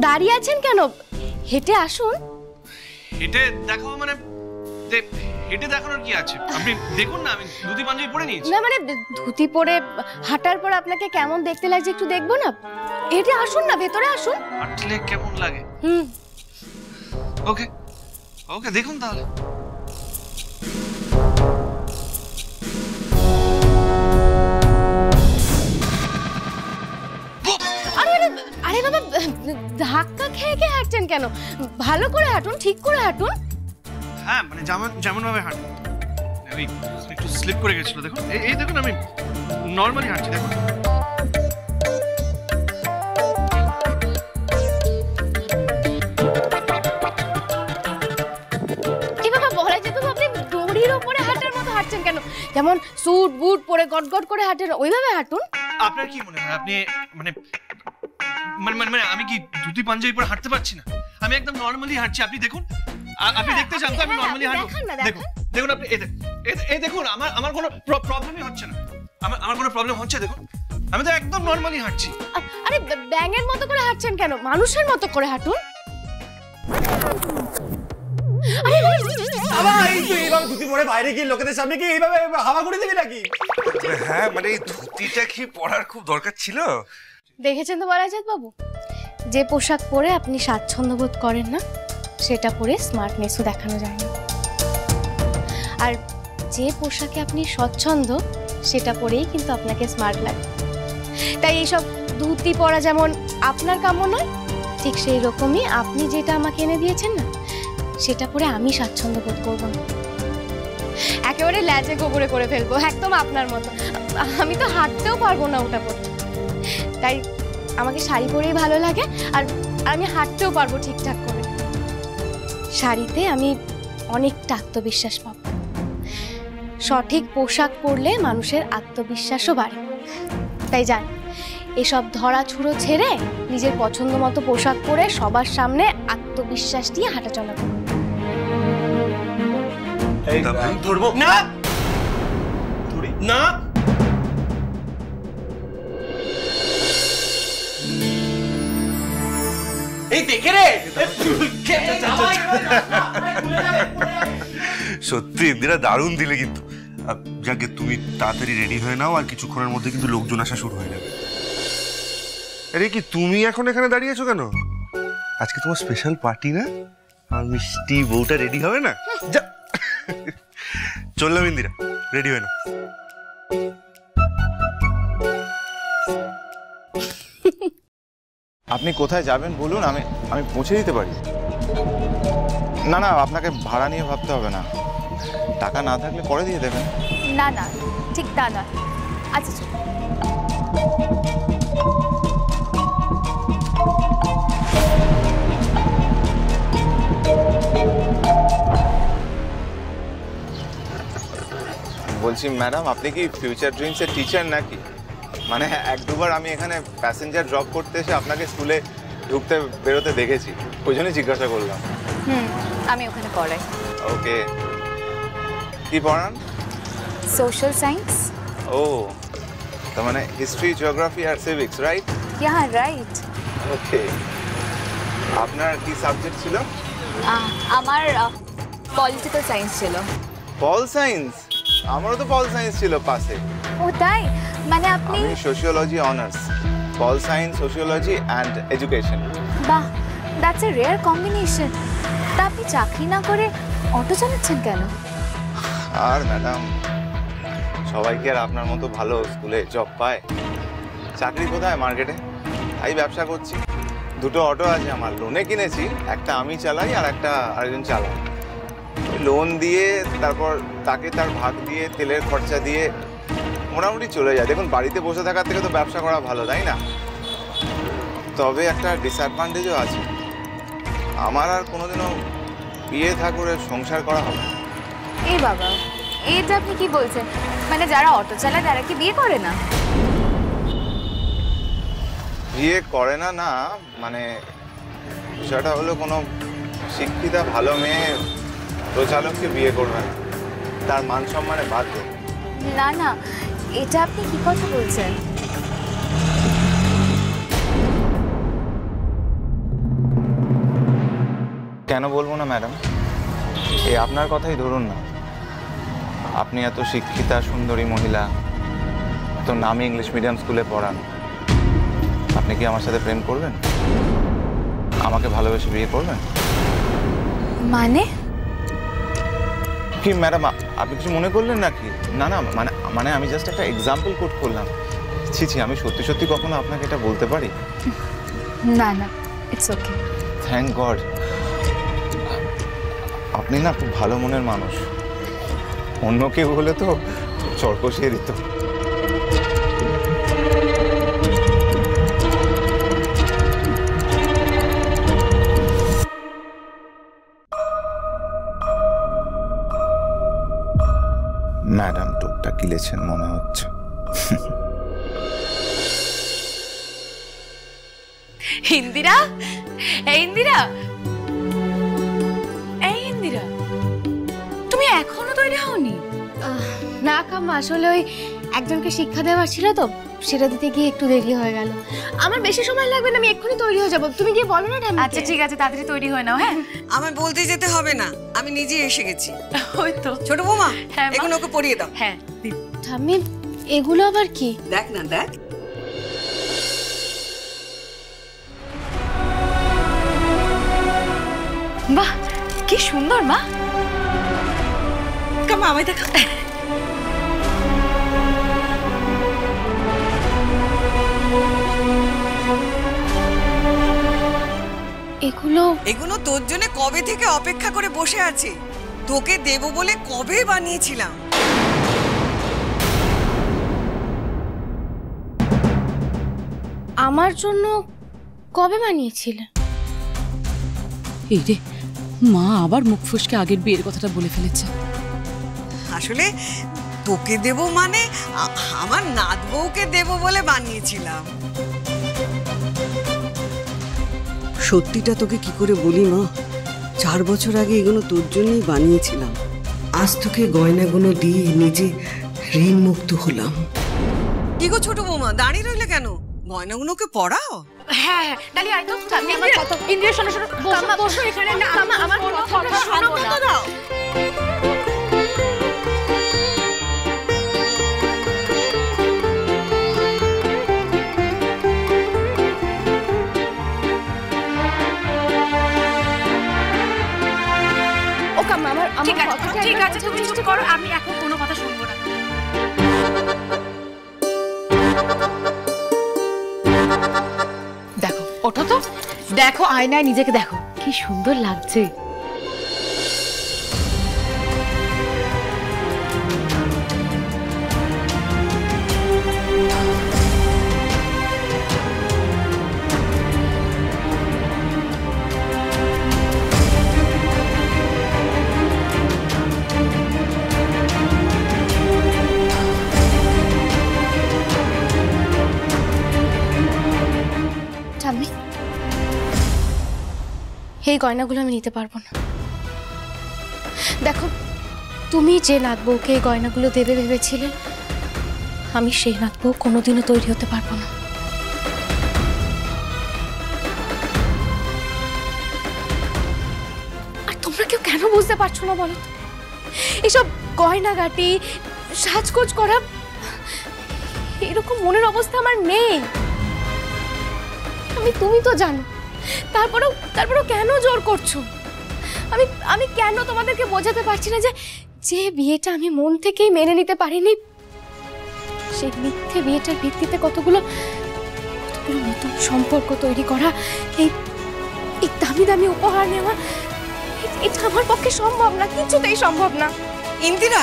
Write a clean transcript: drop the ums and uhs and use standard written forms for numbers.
দাঁড়িয়ে আছেন কেন? হেঁটে আসুন। হেঁটে দেখো মানে হেঁটে দেখানোর কি আছে? আপনি দেখুন না, আমি ধুতি পাঞ্জাবি পরে নিয়েছি। না মানে ধুতি পরে হাঁটার পর আপনাকে কেমন দেখতে লাগছে একটু দেখবো না? হেঁটে আসুন না, ভেতরে আসুন। হাঁটলে কেমন লাগে? ওকে ওকে, দেখুন তাহলে। আরে বাবা, ধাক্কা খেয়ে খেয়ে হাঁটছেন কেন? ভালো করে হাঁটুন, ঠিক করে হাঁটুন। হ্যাঁ মানে যেমন ভাবে হাঁটুন। আমি একটু স্লিপ করে গেছিল, দেখুন। এই দেখুন, আমি নর্মালি হাঁটছি, দেখুন। এই বাবা, বলা যেত আপনি দড়ির ওপরে হাঁটার মতো হাঁটছেন কেন? যেমন স্যুট বুট পরে গটগট করে হাঁটেন, ওইভাবে হাঁটুন। আপনার কি মনে হয় আপনি মানে আমি কি ধুতি পাঞ্জাবি পরে হাঁটতে পারছি না? আমি একদম নরমালি হাঁটছি, আপনি দেখুন। আপনি দেখতে চান তো আমি নরমালি হাঁটবো? দেখুন আপনি, এই দেখুন, আমার কোনো প্রবলেমই হচ্ছে না। আমার কোনো প্রবলেম হচ্ছে? দেখুন, আমি তো একদম নরমালি হাঁটছি। আরে ব্যাঙের মতো করে হাঁটছেন কেন? মানুষের মতো করে হাঁটুন। ধুতি পরে বাইরে গিয়ে লোকেদের সামনে কি এইভাবে হাওয়া করে দিবি নাকি? হ্যাঁ মানে এই ধুতিটা কি পরার খুব দরকার ছিল? দেখেছেন তো বলাজাত বাবু, যে পোশাক পরে আপনি স্বাচ্ছন্দ্য বোধ করেন না, সেটা পরে স্মার্টনেসও দেখানো যায় না। আর যে পোশাকে আপনি স্বচ্ছন্দ, সেটা পরেই কিন্তু আপনাকে স্মার্ট লাগে। তাই এইসব ধুতি পরা যেমন আপনার কাম্য নয়, ঠিক সেই রকমই আপনি যেটা আমাকে এনে দিয়েছেন না, সেটা পরে আমি স্বাচ্ছন্দ্য বোধ করবো না। একেবারে ল্যাচে গোবরে করে ফেলবো, একদম আপনার মতো। আমি তো হাঁটতেও পারবো না ওটা পরে। তাই আমাকে শাড়ি পরেই ভালো লাগে, আর আমি হাঁটতেও পারবো ঠিকঠাক করে। শাড়িতে আমি অনেকটা আত্মবিশ্বাস পাবো। সঠিক পোশাক পরলে মানুষের আত্মবিশ্বাসও বাড়ে। তাই জান, এসব ধরা ছুড়ো ছেড়ে নিজের পছন্দ মতো পোশাক পরে সবার সামনে আত্মবিশ্বাস দিয়ে হাঁটাচলা করুন। ধরবো না না, এই দেখে রে। সত্যি ইন্দিরা দারুণ দিলে কিন্তু। যাকে তুমি তাড়াতাড়ি রেডি হয়ে নাও, আর কিছুক্ষণের মধ্যে কিন্তু লোকজন আসা শুরু হয়ে যাবে। আরে কি তুমি এখন এখানে দাঁড়িয়েছো কেন? আজকে তোমার স্পেশাল পার্টি না? আর মিষ্টি বউটা রেডি হবে না? যা চললাম ইন্দিরা, রেডি হয়ে না। আপনি কোথায় যাবেন বলুন, আমি পৌঁছে দিতে পারি। না না, আপনাকে ভাড়া নিয়ে ভাবতে হবে না, টাকা না থাকলে পরে দিয়ে দেবেন। না না, ঠিক তা নয়। আচ্ছা বলছি ম্যাডাম, আপনি কি ফিউচার ড্রিমসের টিচার নাকি? মানে এক দুবার আমি এখানে প্যাসেঞ্জার ড্রপ করতে এসে আপনাকে স্কুলে ঢুকতে বেরোতে দেখেছি, ওই জন্যই জিজ্ঞাসা করলাম। আমি ওখানে পড়াই। ওকে, কি পড়ান? Social science. ও, তার মানে হিস্ট্রি, জিওগ্রাফি আর সিভিক্স, রাইট? হ্যাঁ রাইট। ওকে, আপনার কি সাবজেক্ট ছিল? আমার পলিটিক্যাল সায়েন্স ছিল। Pol science? আমারও তো পল সায়েন্স ছিল পাশে। ও তাই? মানে আপনি? আমি sociology honours, pol science, sociology and education. বাহ, দ্যাটস এ রেয়ার কম্বিনেশন। তা আপনি চাকরি না করে অটো চালাচ্ছেন কেন? আর ম্যাডাম, সবাই কি আর আপনার মতো ভালো স্কুলে জব পায়? চাকরি কোথায় মার্কেটে? তাই ব্যবসা করছি। দুটো অটো আছে আমার, লোনে কিনেছি, একটা আমি চালাই আর একটা আরেকজন চালাই। লোন দিয়ে তারপর তাকে তার ভাগ দিয়ে তেলের খরচা দিয়ে মোটামুটি চলে যায়। দেখুন, বাড়িতে বসে থাকার থেকে তো ব্যবসা করা ভালো, তাই না? তবে একটা ডিসঅ্যাডভান্টেজও আছে, আমার আর কোনোদিনও বিয়ে থা করে সংসার করা হবে। এই বাবা, এটা আপনি কি বলছেন? মানে যারা অটো চালায় তারা কি বিয়ে করে না? বিয়ে করে না না, মানে বিষয়টা হলো কোনো শিক্ষিতা ভালো মেয়ে প্রচালককে বিয়ে করবে না, তার মান সম্মানে বাদ দেবে। না না, এটা আপনি কি কথা বলছেন? কেন বলবো না ম্যাডাম, এই আপনার কথাই ধরুন না, আপনি এত শিক্ষিতা সুন্দরী মহিলা, এত নামি ইংলিশ মিডিয়াম স্কুলে পড়ান, আপনি কি আমার সাথে প্রেম করবেন? আমাকে ভালোবেসে বিয়ে করবেন? মানে কি ম্যাডাম, আপনি কিছু মনে করলেন নাকি? না না, মানে মানে আমি জাস্ট একটা এক্সাম্পল কোট করলাম। ছি ছি, আমি সত্যি সত্যি কখনো আপনাকে এটা বলতে পারি? না না, ইটস ওকে। থ্যাংক গড, আপনি না খুব ভালো মনের মানুষ। অন্য কেউ হলে তো চড় কষিয়ে দিত। ম্যাডাম টোপটা কিলেছেন মনে হচ্ছে। ইন্দিরা, এই ইন্দিরা, এই ইন্দিরা, তুমি এখনো তৈরি হওনি? না কাম্মা, আসলে ওই একজনকে শিক্ষা দেওয়ার ছিল তো, সেটা দিতে গিয়ে একটু দেরি হয়ে গেল। আমার বেশি সময় লাগবে না, আমি এক্ষুনি তৈরি হয়ে যাবো। তুমি গিয়ে বলো না ঠাম্মি। আচ্ছা ঠিক আছে, তাড়াতাড়ি তৈরি হয়ে নাও। হ্যাঁ, আমার বলতে যেতে হবে না, আমি নিজে এসে গেছি। ওই তো। ছোট বৌমা, হ্যাঁ, মা। এখন ওকে পরিয়ে দাও। হ্যাঁ, ঠাম্মি, এগুলো আবার কি? দেখ না, দেখ। বাহ, কি সুন্দর মা। কামা আমায় দেখা। এগুলো তোর জন্য কবে থেকে অপেক্ষা করে বসে আছি। তোকে দেবো বলে কবে বানিয়েছিলাম। আমার জন্য কবে বানিয়েছিলে? এই রে, মা আবার মুখ ফসকে আগের বিয়ের কথাটা বলে ফেলেছে। আসলে তোকে দেবো মানে আমার নাত বউকে দেবো বলে বানিয়েছিলাম। সত্যিটা তোকে কি করে বলি মা, 4 বছর আগে এগুলো তোর জন্যই বানিয়েছিলাম। আজ তোকে গয়নাগুলো দিয়ে নিজে ঋণ মুক্ত হলাম। কি গো ছোট বৌমা, দাঁড়িয়ে রইলে কেন? গয়নাগুলোকে পড়াও। হ্যাঁ হ্যাঁ, তাহলে আয় তো। আমার কথা ইন্দিরা, শোনো শোনো, কাম্মা বসো এখানে। না কাম্মা, আমার কথা শোনো না। দাও। ও কাম্মা, আমার ঠিক আছে কথাটা ঠিক একবার আছে, বোঝার তুমি চেষ্টা চুপ করো, আমি এখন কোনো কথা শুনবো না। দেখো, ওঠো তো, দেখো আয়নায় নিজেকে দেখো, কি সুন্দর লাগছে। ঠাম্মি, এই গয়নাগুলো আমি নিতে পারবো না। দেখো, তুমি যে নাত বউকে এই গয়নাগুলো দেবে ভেবেছিলে, আমি সেই নাত বউ কোনোদিনও তৈরি হতে পারবো না। আর তোমরা কেউ কেন বুঝতে পারছো না বলো তো? এসব গয়নাগাটি, সাজগোজ করা, এরকম মনের অবস্থা আমার নেই। তুমি তো জানো, তারপরেও কেন জোর করছো? আমি কেন তোমাদেরকে বোঝাতে পারছি না যে বিয়েটা আমি মন থেকেই মেনে নিতে পারিনি, সেই মিথ্যে বিয়েটার ভিত্তিতে কতগুলো নতুন সম্পর্ক তৈরি করা, এই দামি দামি উপহার নেওয়া, এটা আমার পক্ষে সম্ভব না, কিছুতেই সম্ভব না। ইন্দিরা,